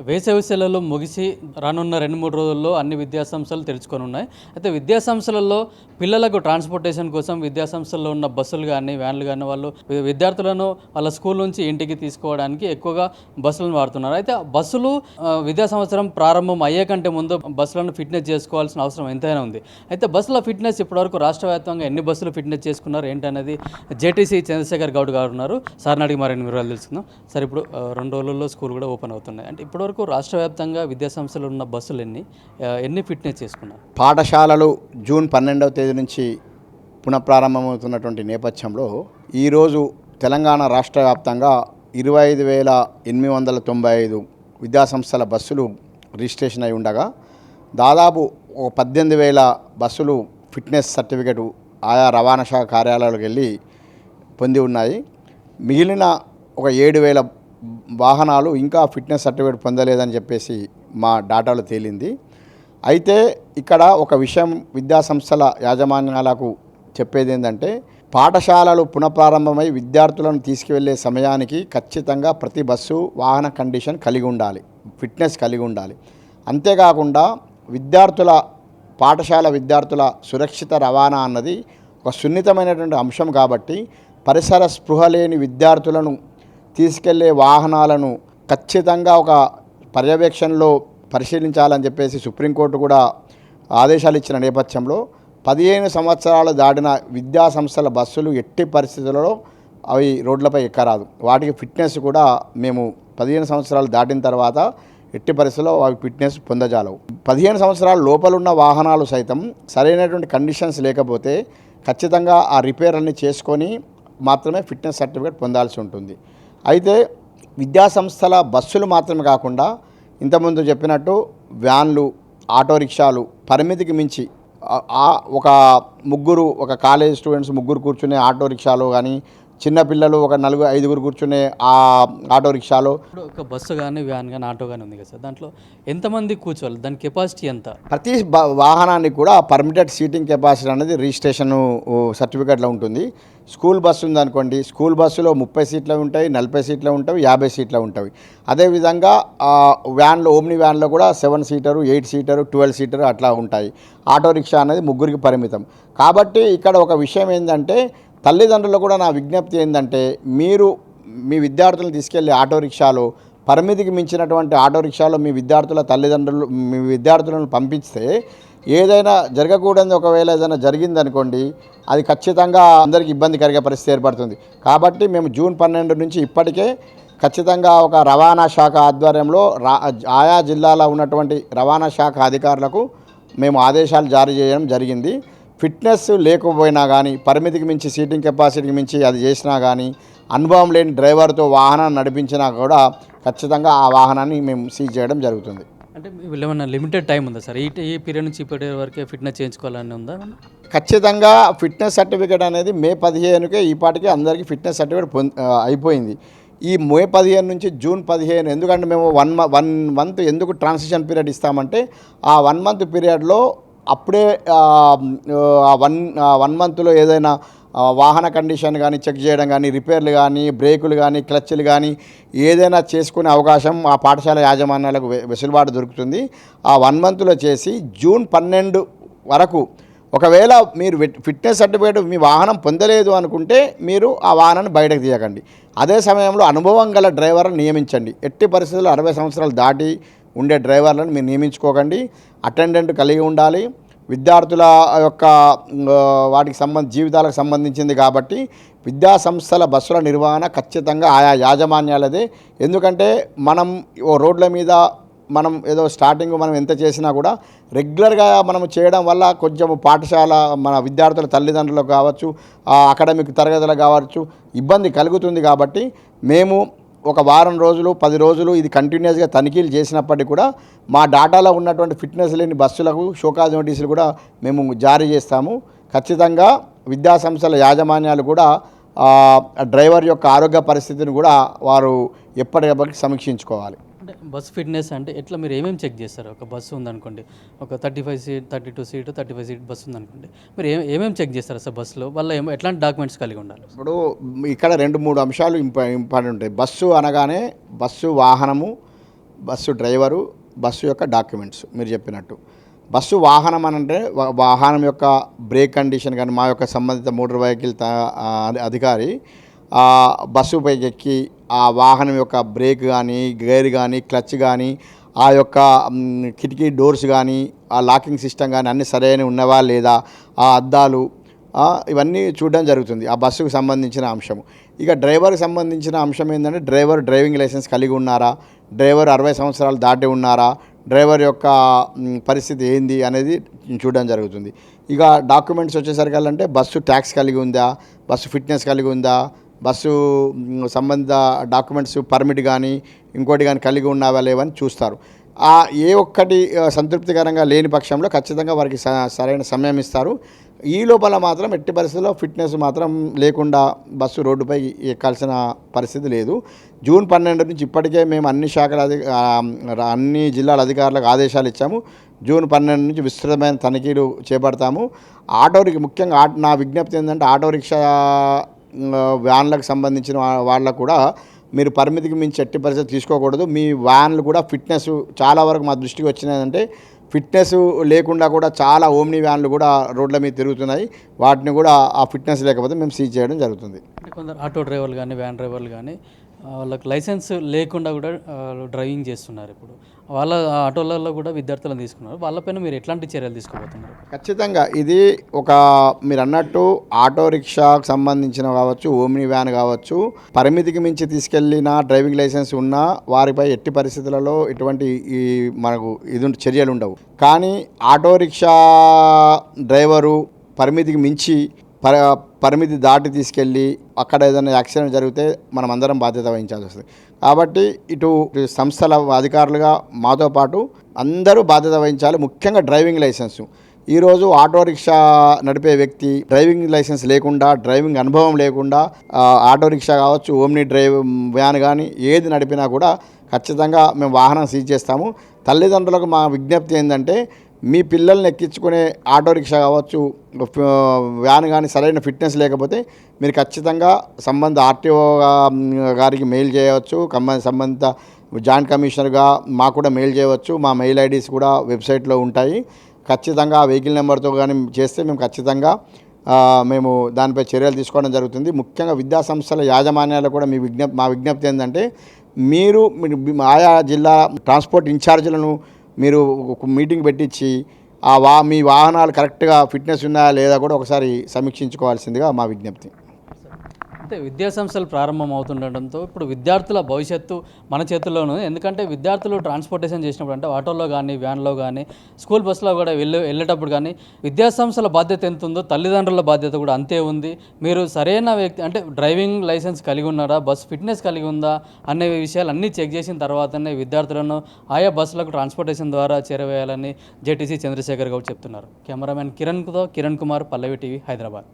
వేసవి సెలవులు ముగిసి రానున్న 2-3 రోజుల్లో అన్ని విద్యాసంస్థలు తెరుచుకొనున్నాయి. అయితే విద్యాసంస్థలలో పిల్లలకు ట్రాన్స్‌పోర్టేషన్ కోసం విద్యాసంస్థల్లో ఉన్న బస్సులు గానీ, వ్యాన్లు గానీ వాళ్ళు విద్యార్థులను వాళ్ళ స్కూల్ నుంచి ఇంటికి తీసుకోవడానికి ఎక్కువగా బస్సులను వాడుతున్నారు. అయితే బస్సులు విద్యా సంవత్సరం ప్రారంభం అయ్యే కంటే ముందు బస్సులను ఫిట్‌నెస్ చేసుకోవాల్సిన అవసరం ఎంతైనా ఉంది. అయితే బస్సుల ఫిట్‌నెస్ ఇప్పటివరకు రాష్ట్ర వ్యాప్తంగా ఎన్ని బస్సులు ఫిట్‌నెస్ చేసుకున్నారు ఏంటనేది జేటీసీ చంద్రశేఖర్ గౌడ్ గారు ఉన్నారు. సార్‌ని అడిగి మరిన్ని వివరాలు తెలుసుకుందాం. సార్, ఇప్పుడు 2 రోజుల్లో స్కూల్ కూడా ఓపెన్ అవుతున్నాయి. అంటే ఇప్పటివరకు రాష్ట్ర వ్యాప్తంగా విద్యాసంస్థలు ఉన్న బస్సులు ఎన్ని ఫిట్‌నెస్ చేసుకున్నారు? పాఠశాలలు జూన్ 12వ తేదీ నుంచి పునఃప్రారంభమవుతున్నటువంటి నేపథ్యంలో ఈరోజు తెలంగాణ రాష్ట్ర వ్యాప్తంగా 25,895 విద్యాసంస్థల బస్సులు రిజిస్ట్రేషన్ అయి ఉండగా దాదాపు 18,000 బస్సులు ఫిట్నెస్ సర్టిఫికెట్ ఆయా రవాణా శాఖ కార్యాలయాలకు వెళ్ళి పొంది ఉన్నాయి. మిగిలిన 7,000 వాహనాలు ఇంకా ఫిట్నెస్ సర్టిఫికేట్ పొందలేదని చెప్పేసి మా డాటాలో తేలింది. అయితే ఇక్కడ ఒక విషయం విద్యాసంస్థల యాజమాన్యాలకు చెప్పేది ఏంటంటే, పాఠశాలలు పునఃప్రారంభమై విద్యార్థులను తీసుకువెళ్ళే సమయానికి ఖచ్చితంగా ప్రతి బస్సు వాహన కండిషన్ కలిగి ఉండాలి, ఫిట్నెస్ కలిగి ఉండాలి. అంతేకాకుండా పాఠశాల విద్యార్థుల సురక్షిత రవాణా అన్నది ఒక సున్నితమైనటువంటి అంశం కాబట్టి పరిసర స్పృహ లేని విద్యార్థులను తీసుకెళ్లే వాహనాలను ఖచ్చితంగా ఒక పర్యవేక్షణలో పరిశీలించాలని చెప్పేసి సుప్రీంకోర్టు కూడా ఆదేశాలు ఇచ్చిన నేపథ్యంలో 15 సంవత్సరాలు దాటిన విద్యాసంస్థల బస్సులు ఎట్టి పరిస్థితులలో అవి రోడ్లపై ఎక్కరాదు. వాటికి ఫిట్నెస్ కూడా మేము 15 సంవత్సరాలు దాటిన తర్వాత ఎట్టి పరిస్థితుల్లో అవి ఫిట్నెస్ పొందజాలవు. 15 సంవత్సరాల లోపలున్న వాహనాలు సైతం సరైనటువంటి కండిషన్స్ లేకపోతే ఖచ్చితంగా ఆ రిపేర్ అన్ని చేసుకొని మాత్రమే ఫిట్నెస్ సర్టిఫికేట్ పొందాల్సి ఉంటుంది. అయితే విద్యాసంస్థల బస్సులు మాత్రమే కాకుండా ఇంతకుముందు చెప్పినట్టు వ్యాన్లు, ఆటో రిక్షాలు పరిమితికి మించి ఒక కాలేజ్ స్టూడెంట్స్ ముగ్గురు కూర్చునే ఆటో రిక్షాలో కానీ, చిన్నపిల్లలు ఒక 4-5 కూర్చునే ఆ ఆటో రిక్షాలో, ఒక బస్సు కానీ, వ్యాన్ కానీ, ఆటో కానీ ఉంది కదా సార్, దాంట్లో ఎంతమంది కూర్చోవాలి, దాని కెపాసిటీ ఎంత? ప్రతి వాహనానికి కూడా పర్మిటెడ్ సీటింగ్ కెపాసిటీ అనేది రిజిస్ట్రేషన్ సర్టిఫికేట్లో ఉంటుంది. స్కూల్ బస్సు ఉందనుకోండి, స్కూల్ బస్సులో 30 సీట్లు ఉంటాయి, 40 సీట్లు ఉంటాయి, 50 సీట్లు ఉంటాయి. అదేవిధంగా వ్యాన్లో, ఓమ్ని వ్యాన్లో కూడా 7 సీటరు, 8 సీటరు, 12 సీటరు అట్లా ఉంటాయి. ఆటో రిక్షా అనేది 3కి పరిమితం. కాబట్టి ఇక్కడ ఒక విషయం ఏంటంటే, తల్లిదండ్రులు కూడా నా విజ్ఞప్తి ఏంటంటే, మీరు మీ విద్యార్థులను తీసుకెళ్లే ఆటో రిక్షాలో పరిమితికి మించినటువంటి ఆటో రిక్షాలో మీ విద్యార్థులను పంపిస్తే ఏదైనా జరగకూడదు, ఒకవేళ ఏదైనా జరిగిందనుకోండి, అది ఖచ్చితంగా అందరికీ ఇబ్బంది కలిగే పరిస్థితి ఏర్పడుతుంది. కాబట్టి మేము జూన్ 12 నుంచి ఇప్పటికే ఖచ్చితంగా ఒక రవాణా శాఖ ఆధ్వర్యంలో ఆయా జిల్లాలో ఉన్నటువంటి రవాణా శాఖ అధికారులకు మేము ఆదేశాలు జారీ చేయడం జరిగింది. ఫిట్నెస్ లేకపోయినా కానీ, పరిమితికి మించి సీటింగ్ కెపాసిటీకి మించి అది చేసినా కానీ, అనుభవం లేని డ్రైవర్తో వాహనాన్ని నడిపించినా కూడా ఖచ్చితంగా ఆ వాహనాన్ని మేము సీజ్ చేయడం జరుగుతుంది. అంటే వీళ్ళు ఏమన్నా లిమిటెడ్ టైం ఉందా సార్? ఈ పీరియడ్ నుంచి ఈ పీరియడ్ వరకే ఫిట్నెస్ చేయించుకోవాలని ఉందా? ఖచ్చితంగా ఫిట్నెస్ సర్టిఫికేట్ అనేది మే 15కే ఈపాటికి అందరికీ ఫిట్నెస్ సర్టిఫికేట్ అయిపోయింది. ఈ మే 15 నుంచి జూన్ 15, ఎందుకంటే మేము వన్ మంత్ ఎందుకు ట్రాన్సిషన్ పీరియడ్ ఇస్తామంటే, ఆ 1 మంత్ పీరియడ్లో అప్పుడే వన్ మంత్లో ఏదైనా వాహన కండిషన్ కానీ చెక్ చేయడం కానీ, రిపేర్లు కానీ, బ్రేకులు కానీ, క్లచ్లు కానీ ఏదైనా చేసుకునే అవకాశం ఆ పాఠశాల యాజమాన్యాలకు వెసులుబాటు దొరుకుతుంది. ఆ 1 మంత్లో చేసి జూన్ 12 వరకు ఒకవేళ మీరు ఫిట్నెస్ సర్టిఫికేట్ మీ వాహనం పొందలేదు అనుకుంటే మీరు ఆ వాహనాన్ని బయటకు తీయకండి. అదే సమయంలో అనుభవం గల డ్రైవర్లను నియమించండి. ఎట్టి పరిస్థితుల్లో 60 సంవత్సరాలు దాటి ఉండే డ్రైవర్లను మీరు నియమించుకోకండి. అటెండెంట్ కలిగి ఉండాలి. విద్యార్థుల యొక్క జీవితాలకు సంబంధించింది కాబట్టి విద్యాసంస్థల బస్సుల నిర్వహణ ఖచ్చితంగా ఆయా యాజమాన్యాలదే. ఎందుకంటే మనం రోడ్ల మీద మనం ఏదో స్టార్టింగ్ మనం ఎంత చేసినా కూడా రెగ్యులర్గా మనం చేయడం వల్ల కొంచెం పాఠశాల మన విద్యార్థుల తల్లిదండ్రులకు కావచ్చు, అకాడమిక్ తరగతులకు కావచ్చు ఇబ్బంది కలుగుతుంది. కాబట్టి మేము ఒక వారం రోజులు 10 రోజులు ఇది కంటిన్యూస్గా తనిఖీలు చేసినప్పటికీ కూడా మా డాటాలో ఉన్నటువంటి ఫిట్నెస్ లేని బస్సులకు షోకాజ్ నోటీసులు కూడా మేము జారీ చేస్తాము. ఖచ్చితంగా విద్యాసంస్థల యాజమాన్యాలు కూడా డ్రైవర్ యొక్క ఆరోగ్య పరిస్థితిని కూడా వారు ఎప్పటికప్పటికి సమీక్షించుకోవాలి. అంటే బస్ ఫిట్నెస్ అంటే ఎట్లా, మీరు ఏమేమి చెక్ చేస్తారు? ఒక బస్సు ఉందనుకోండి, ఒక 35 సీట్, 32 సీటు, 35 సీట్ బస్సు ఉందనుకోండి, మీరు ఏమేమి చెక్ చేస్తారు సార్ బస్సులో? వాళ్ళ ఎట్లాంటి డాక్యుమెంట్స్ కలిగి ఉండాలి? ఇప్పుడు ఇక్కడ 2-3 అంశాలు ఇంపార్టెంట్ ఉంటాయి. బస్సు అనగానే బస్సు వాహనము, బస్సు డ్రైవరు, బస్సు యొక్క డాక్యుమెంట్స్ మీరు చెప్పినట్టు. బస్సు వాహనం అని అంటే వాహనం యొక్క బ్రేక్ కండిషన్ కానీ మా యొక్క సంబంధిత మోటార్ వెహికల్ అధికారి బస్సు పైకి ఎక్కి ఆ వాహనం యొక్క బ్రేక్ కానీ, గేర్ కానీ, క్లచ్ కానీ, ఆ యొక్క కిటికీ డోర్స్ కానీ, ఆ లాకింగ్ సిస్టమ్ కానీ అన్నీ సరైన ఉన్నవా లేదా, ఆ అద్దాలు ఇవన్నీ చూడడం జరుగుతుంది ఆ బస్సుకు సంబంధించిన అంశము. ఇక డ్రైవర్కి సంబంధించిన అంశం ఏంటంటే డ్రైవింగ్ లైసెన్స్ కలిగి ఉన్నారా, డ్రైవర్ 60 సంవత్సరాలు దాటి ఉన్నారా, డ్రైవర్ యొక్క పరిస్థితి ఏంది అనేది చూడడం జరుగుతుంది. ఇక డాక్యుమెంట్స్ వచ్చేసరికి బస్సు ట్యాక్స్ కలిగి ఉందా, బస్సు ఫిట్నెస్ కలిగి ఉందా, బస్సు సంబంధిత డాక్యుమెంట్స్ పర్మిట్ కానీ ఇంకోటి కానీ కలిగి ఉన్నావా లేవని చూస్తారు. ఏ ఒక్కటి సంతృప్తికరంగా లేని పక్షంలో ఖచ్చితంగా వారికి సరైన సమయం ఇస్తారు. ఈ లోపల మాత్రం ఎట్టి పరిస్థితుల్లో ఫిట్నెస్ మాత్రం లేకుండా బస్సు రోడ్డుపై ఎక్కాల్సిన పరిస్థితి లేదు. జూన్ 12 నుంచి ఇప్పటికే మేము అన్ని జిల్లాల అధికారులకు ఆదేశాలు ఇచ్చాము. జూన్ 12 నుంచి విస్తృతమైన తనిఖీలు చేపడతాము. ముఖ్యంగా నా విజ్ఞప్తి ఏంటంటే ఆటో రిక్షా వ్యాన్లకు సంబంధించిన వాళ్ళకు కూడా మీరు పరిమితికి మించి ఎట్టి పరిస్థితి తీసుకోకూడదు. మీ వ్యాన్లు కూడా ఫిట్నెస్ చాలా వరకు మా దృష్టికి వచ్చినాయంటే ఫిట్నెస్ లేకుండా కూడా చాలా ఓమ్ని వ్యాన్లు కూడా రోడ్ల మీద తిరుగుతున్నాయి. వాటిని కూడా ఆ ఫిట్నెస్ లేకపోతే మేము సీజ్ చేయడం జరుగుతుంది. కొందరు ఆటో డ్రైవర్లు కానీ, వ్యాన్ డ్రైవర్లు కానీ వాళ్ళకి లైసెన్స్ లేకుండా కూడా డ్రైవింగ్ చేస్తున్నారు. ఇప్పుడు వాళ్ళ ఆటోలలో కూడా విద్యార్థులను తీసుకున్నారు. వాళ్ళపైన మీరు ఎట్లాంటి చర్యలు తీసుకోబోతున్నారు? ఖచ్చితంగా ఇది మీరు అన్నట్టు ఆటో రిక్షాకు సంబంధించిన కావచ్చు, ఓమ్ని వ్యాన్ కావచ్చు, పరిమితికి మించి తీసుకెళ్ళిన డ్రైవింగ్ లైసెన్స్ ఉన్నా వారిపై ఎట్టి పరిస్థితులలో ఎటువంటి చర్యలు ఉండవు. కానీ ఆటో రిక్షా డ్రైవరు పరిమితికి మించి పరిమితి దాటి తీసుకెళ్ళి అక్కడ ఏదైనా యాక్సిడెంట్ జరిగితే మనం అందరం బాధ్యత వహించాల్సి వస్తుంది. కాబట్టి ఇటు సంస్థల అధికారులుగా మాతో పాటు అందరూ బాధ్యత వహించాలి. ముఖ్యంగా డ్రైవింగ్ లైసెన్సు. ఈరోజు ఆటో రిక్షా నడిపే వ్యక్తి డ్రైవింగ్ లైసెన్స్ లేకుండా, డ్రైవింగ్ అనుభవం లేకుండా ఆటో రిక్షా కావచ్చు, ఓమ్ని వ్యాన్ కానీ ఏది నడిపినా కూడా ఖచ్చితంగా మేము వాహనం సీజ్ చేస్తాము. తల్లిదండ్రులకు మా విజ్ఞప్తి ఏంటంటే మీ పిల్లల్ని ఎక్కించుకునే ఆటో రిక్షా కావచ్చు, వ్యాన్ కానీ సరైన ఫిట్నెస్ లేకపోతే మీరు ఖచ్చితంగా సంబంధ ఆర్టీఓ గారికి మెయిల్ చేయవచ్చు. సంబంధిత జాయింట్ కమిషనర్గా మాకు కూడా మెయిల్ చేయవచ్చు. మా మెయిల్ ఐడీస్ కూడా వెబ్సైట్లో ఉంటాయి. ఖచ్చితంగా వెహికల్ నెంబర్తో కానీ చేస్తే మేము ఖచ్చితంగా మేము దానిపై చర్యలు తీసుకోవడం జరుగుతుంది. ముఖ్యంగా విద్యాసంస్థల యాజమాన్యాలు కూడా మా విజ్ఞప్తి ఏంటంటే మీరు ఆయా జిల్లా ట్రాన్స్పోర్ట్ ఇన్ఛార్జీలను మీరు ఒక మీటింగ్ పెట్టించి మీ వాహనాలు కరెక్ట్గా ఫిట్నెస్ ఉన్నాయా లేదా కూడా ఒకసారి సమీక్షించుకోవాల్సిందిగా మా విజ్ఞప్తి. అంటే విద్యాసంస్థలు ప్రారంభం అవుతుండటంతో ఇప్పుడు విద్యార్థుల భవిష్యత్తు మన చేతుల్లోనే. ఎందుకంటే విద్యార్థులు ట్రాన్స్పోర్టేషన్ చేసినప్పుడు అంటే ఆటోలో కానీ, వ్యాన్లో కానీ, స్కూల్ బస్సులో కూడా వెళ్ళేటప్పుడు కానీ విద్యాసంస్థల బాధ్యత ఎంత ఉందో తల్లిదండ్రుల బాధ్యత కూడా అంతే ఉంది. మీరు సరైన వ్యక్తి అంటే డ్రైవింగ్ లైసెన్స్ కలిగి ఉన్నారా, బస్ ఫిట్నెస్ కలిగి ఉందా అనే విషయాలు అన్నీ చెక్ చేసిన తర్వాతనే విద్యార్థులను ఆయా బస్సులకు ట్రాన్స్పోర్టేషన్ ద్వారా చేరవేయాలని జేటీసీ చంద్రశేఖర్ గౌడ్ చెప్తున్నారు. కెమెరామెన్ కిరణ్ కుమార్, పల్లవి టీవీ, హైదరాబాద్.